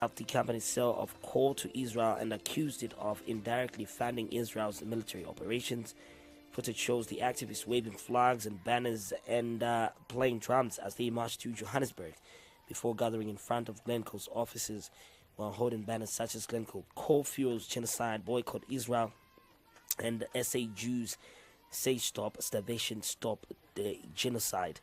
of the company's sale of coal to Israel and accused it of indirectly funding Israel's military operations. Footage shows the activists waving flags and banners and playing drums as they march to Johannesburg before gathering in front of Glencore's offices while holding banners such as Glencore Coal Fuels Genocide, Boycott Israel, and SA Jews Say Stop Starvation, Stop the Genocide.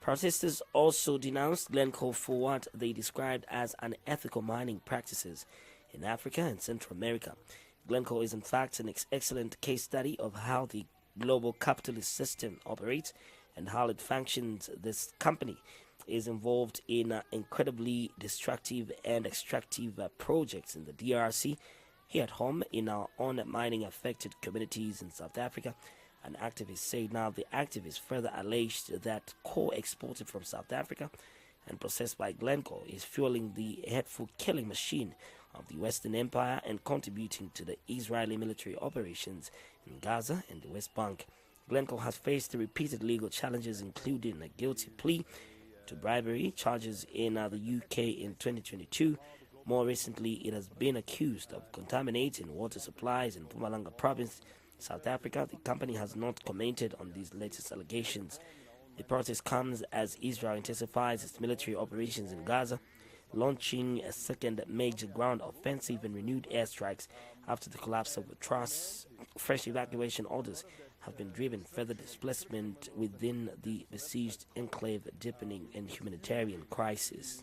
Protesters also denounced Glencore for what they described as unethical mining practices in Africa and Central America. Glencore is in fact an excellent case study of how the global capitalist system operates and how it functions. This company is involved in incredibly destructive and extractive projects in the DRC, here at home, in our own mining affected communities in South Africa. An activist said. Now, the activist further alleged that coal exported from South Africa and processed by Glencore is fueling the hateful killing machine of the Western Empire and contributing to the Israeli military operations in Gaza and the West Bank. Glencore has faced repeated legal challenges, including a guilty plea to bribery charges in the UK in 2022. More recently, it has been accused of contaminating water supplies in Mpumalanga province, South Africa. The company has not commented on these latest allegations. The protest comes as Israel intensifies its military operations in Gaza, launching a second major ground offensive and renewed airstrikes after the collapse of the truss. Fresh evacuation orders have been driven further displacement within the besieged enclave, deepening in humanitarian crisis.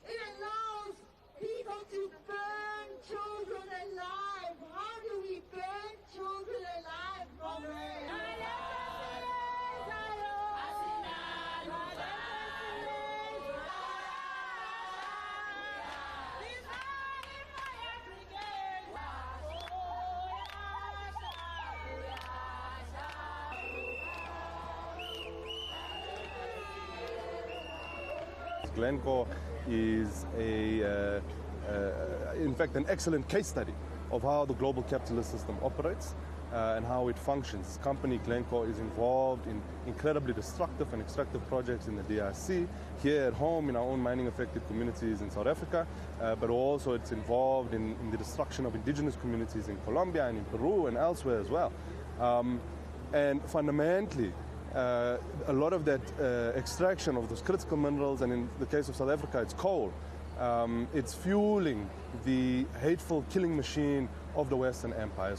It allows people to burn children alive. How do we burn children alive, comrades? Glencore is in fact, an excellent case study of how the global capitalist system operates and how it functions. This company, Glencore, is involved in incredibly destructive and extractive projects in the DRC, here at home in our own mining-affected communities in South Africa, but also it's involved in the destruction of indigenous communities in Colombia and in Peru and elsewhere as well. And fundamentally, a lot of that extraction of those critical minerals, and in the case of South Africa, it's coal, it's fueling the hateful killing machine of the Western empires.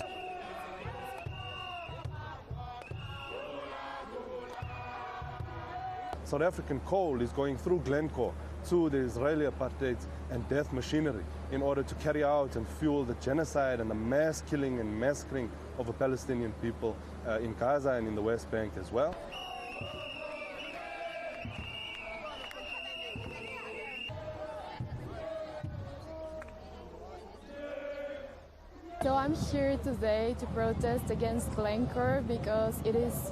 South African coal is going through Glencore to the Israeli apartheid and death machinery in order to carry out and fuel the genocide and the mass killing and massacring of the Palestinian people in Gaza and in the West Bank as well. So I'm here today to protest against Glencore because it is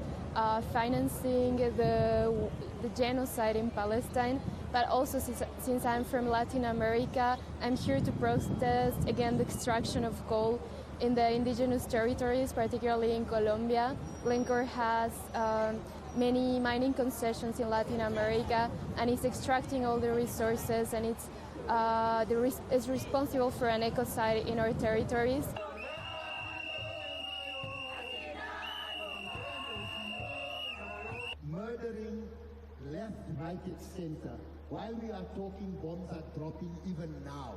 financing the genocide in Palestine. But also, since I'm from Latin America, I'm here to protest against the extraction of coal in the indigenous territories, particularly in Colombia. Glencore has many mining concessions in Latin America, and it's extracting all the resources, and it's responsible for an ecocide in our territories. Murdering left, right, and center. While we are talking, bombs are dropping even now.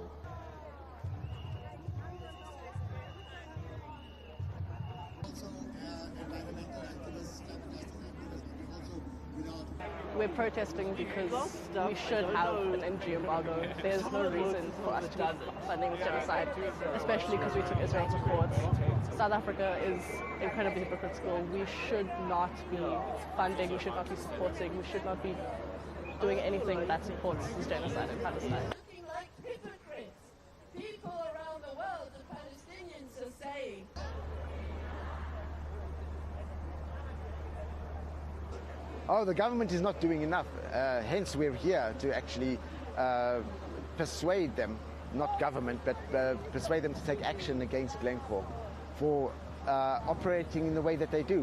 We're protesting because we should have an energy embargo. There's no reason for us to be funding this genocide, especially because we took Israel to court. South Africa is incredibly hypocritical. We should not be funding, we should not be supporting, we should not be doing anything that supports this genocide in Palestine. Looking like hypocrites. People around the world, the Palestinians are saying. Oh, the government is not doing enough. Hence, we're here to actually persuade them, not government, but persuade them to take action against Glencore for operating in the way that they do.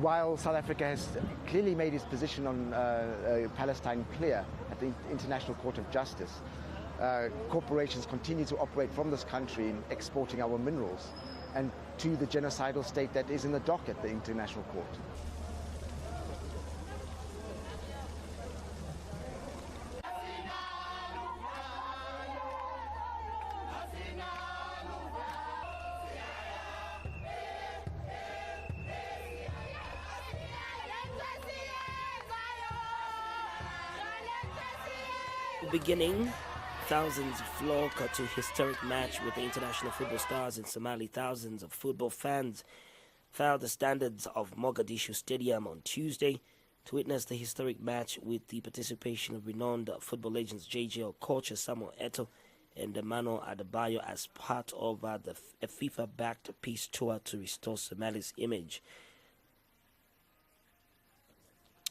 While South Africa has clearly made its position on Palestine clear at the International Court of Justice, corporations continue to operate from this country in exporting our minerals and to the genocidal state that is in the dock at the International Court. Beginning, thousands flock to historic match with the international football stars in Somali. Thousands of football fans filed the standards of Mogadishu Stadium on Tuesday to witness the historic match with the participation of renowned football legends JJ Okocha, Samuel Eto'o and Emmanuel Adebayo as part of the FIFA-backed peace tour to restore Somali's image.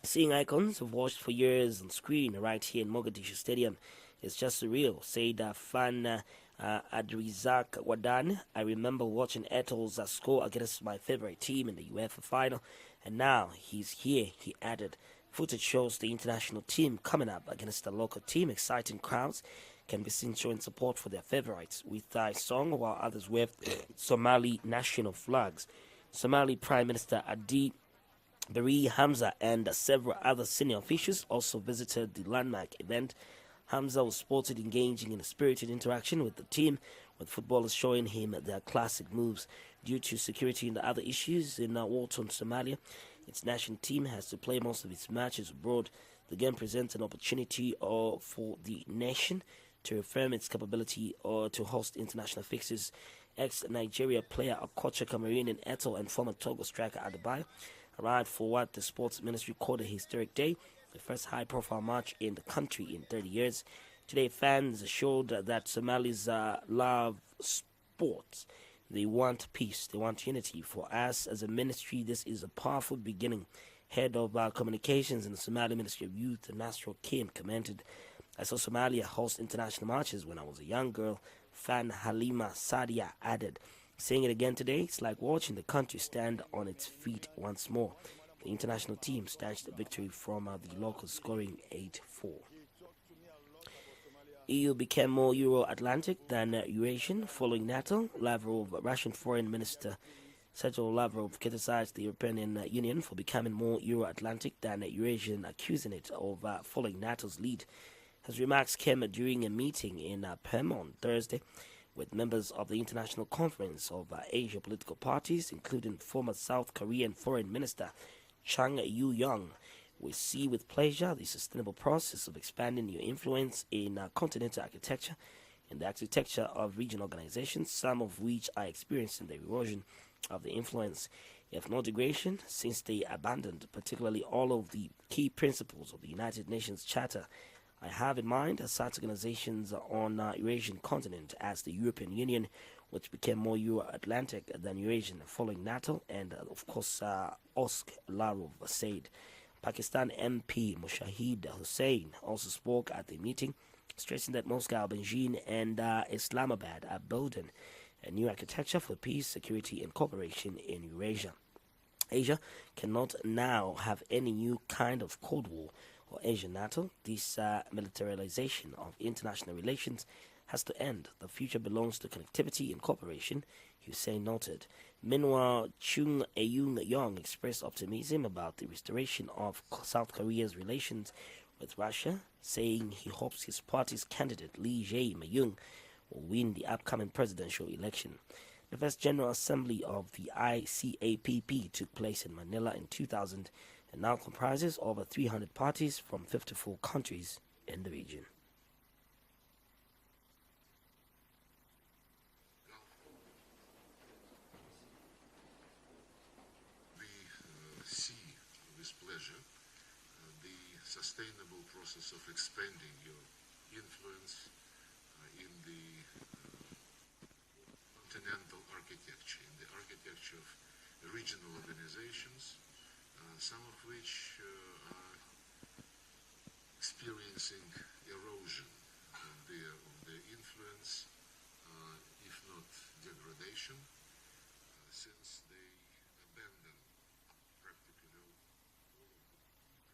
Seeing icons I've watched for years on screen right here in Mogadishu Stadium is just surreal, said Fan Adrizak Wadan. I remember watching Eto'o's score against my favorite team in the UEFA final, and now he's here, he added. Footage shows the international team coming up against the local team. Exciting crowds can be seen showing support for their favorites with a song, while others wave Somali national flags. Somali Prime Minister Adi Bari Hamza and several other senior officials also visited the landmark event. Hamza was spotted engaging in a spirited interaction with the team, with footballers showing him their classic moves. Due to security and other issues in war-torn Somalia, its national team has to play most of its matches abroad. The game presents an opportunity for the nation to affirm its capability to host international fixtures. Ex-Nigeria player Okocha, Cameroonian Eto'o and former Togo striker Adebayo arrived for what the sports ministry called a historic day, the first high-profile match in the country in 30 years. Today, fans showed that Somalis love sports. They want peace. They want unity. For us as a ministry, this is a powerful beginning. Head of communications in the Somali Ministry of Youth, Nasro Kim, commented, I saw Somalia host international matches when I was a young girl. Fan Halima Sadia added, saying it again today, it's like watching the country stand on its feet once more. The international team snatched the victory from the locals, scoring 8-4. EU became more Euro-Atlantic than Eurasian following NATO. Russian Foreign Minister Sergei Lavrov criticized the European Union for becoming more Euro-Atlantic than Eurasian, accusing it of following NATO's lead. His remarks came during a meeting in Perm on Thursday with members of the International Conference of Asia political parties, including former South Korean Foreign Minister Chang Yu-young. We see with pleasure the sustainable process of expanding your influence in continental architecture and the architecture of regional organizations, some of which are experiencing the erosion of the influence, if not degradation, since they abandoned particularly all of the key principles of the United Nations Charter. I have in mind such organizations on Eurasian continent as the European Union, which became more Euro-Atlantic than Eurasian following NATO, and of course Osk Larov said. Pakistan MP Mushahid Hussain also spoke at the meeting, stressing that Moscow, Beijing and Islamabad are building a new architecture for peace, security and cooperation in Eurasia. Asia cannot now have any new kind of Cold War or Asian NATO. This militarization of international relations has to end. The future belongs to connectivity and cooperation, Hussein noted. Meanwhile, Chung Eun-yong expressed optimism about the restoration of South Korea's relations with Russia, saying he hopes his party's candidate Lee Jae-myung will win the upcoming presidential election. The first General Assembly of the ICAPP took place in Manila in 2000 and now comprises over 300 parties from 54 countries in the region. process of expanding your influence in the continental architecture, in the architecture of regional organizations, some of which are experiencing erosion of their influence, if not degradation, since they abandon practically all of the principles.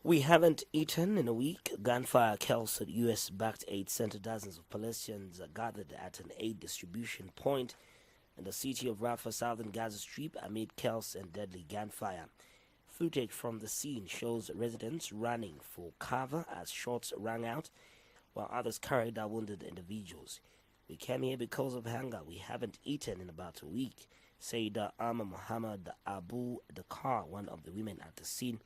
We haven't eaten in a week. Gunfire kills at U.S.-backed aid center. Dozens of Palestinians are gathered at an aid distribution point in the city of Rafah, southern Gaza Strip, amid chaos and deadly gunfire. Footage from the scene shows residents running for cover as shots rang out, while others carried out wounded individuals. "We came here because of hunger. We haven't eaten in about a week," said Amma Muhammad Abu Dakar, one of the women at the scene.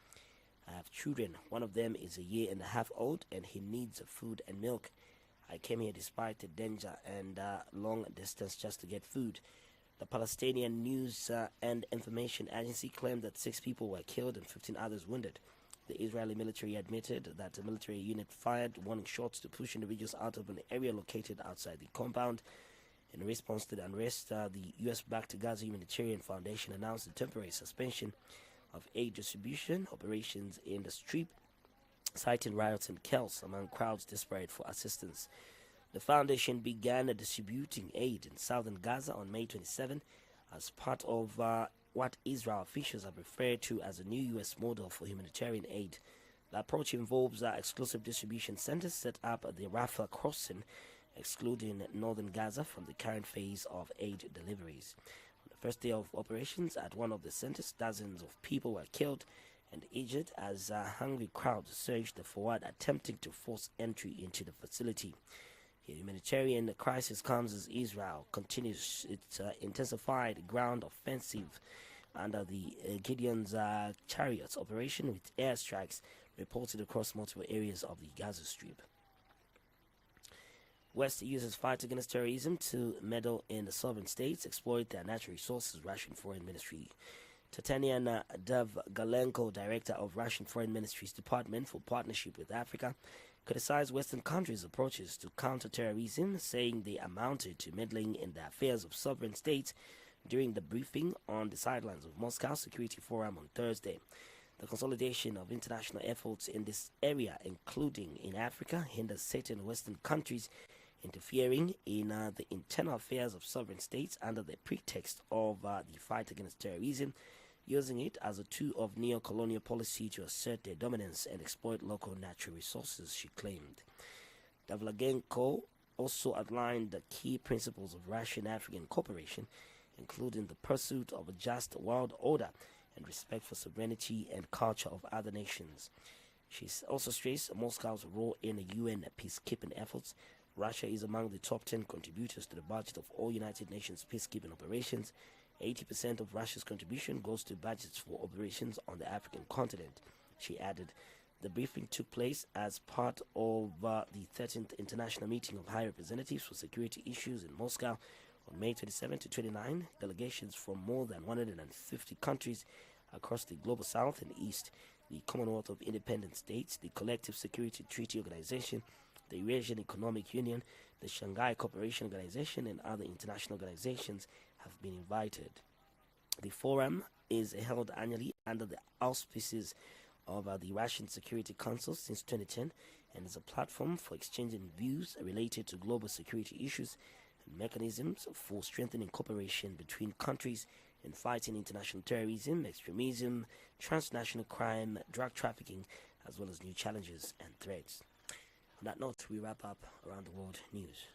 "I have children. One of them is a year and a half old, and he needs food and milk. I came here despite the danger and long distance just to get food." The Palestinian News and Information Agency claimed that 6 people were killed and 15 others wounded. The Israeli military admitted that a military unit fired warning shots to push individuals out of an area located outside the compound. In response to the unrest, the U.S.-backed Gaza Humanitarian Foundation announced a temporary suspension of aid distribution operations in the Strip, citing riots and chaos among crowds desperate for assistance. The foundation began distributing aid in southern Gaza on May 27 as part of what Israel officials have referred to as a new U.S. model for humanitarian aid. The approach involves exclusive distribution centers set up at the Rafah crossing, excluding northern Gaza from the current phase of aid deliveries. On the first day of operations at one of the centers, dozens of people were killed and injured as hungry crowds surged forward, attempting to force entry into the facility. The humanitarian crisis comes as Israel continues its intensified ground offensive under the Gideon's Chariots operation, with airstrikes reported across multiple areas of the Gaza Strip. West uses fight against terrorism to meddle in the sovereign states, exploit their natural resources, Russian Foreign Ministry. Tatanian Galenko, director of Russian Foreign Ministry's Department for Partnership with Africa, criticized Western countries' approaches to counter-terrorism, saying they amounted to meddling in the affairs of sovereign states during the briefing on the sidelines of Moscow Security Forum on Thursday. The consolidation of international efforts in this area, including in Africa, hinders certain Western countries interfering in the internal affairs of sovereign states under the pretext of the fight against terrorism, using it as a tool of neo-colonial policy to assert their dominance and exploit local natural resources, she claimed. Davlagenko also outlined the key principles of Russian-African cooperation, including the pursuit of a just world order and respect for sovereignty and culture of other nations. She also stressed Moscow's role in the UN peacekeeping efforts. Russia is among the top 10 contributors to the budget of all United Nations peacekeeping operations. 80% of Russia's contribution goes to budgets for operations on the African continent. She added, the briefing took place as part of the 13th International Meeting of High Representatives for Security Issues in Moscow on May 27 to 29. Delegations from more than 150 countries across the Global South and East, the Commonwealth of Independent States, the Collective Security Treaty Organization, the Eurasian Economic Union, the Shanghai Cooperation Organization, and other international organizations have been invited. The forum is held annually under the auspices of the Russian Security Council since 2010 and is a platform for exchanging views related to global security issues and mechanisms for strengthening cooperation between countries in fighting international terrorism, extremism, transnational crime, drug trafficking, as well as new challenges and threats. On that note, we wrap up Around the World News.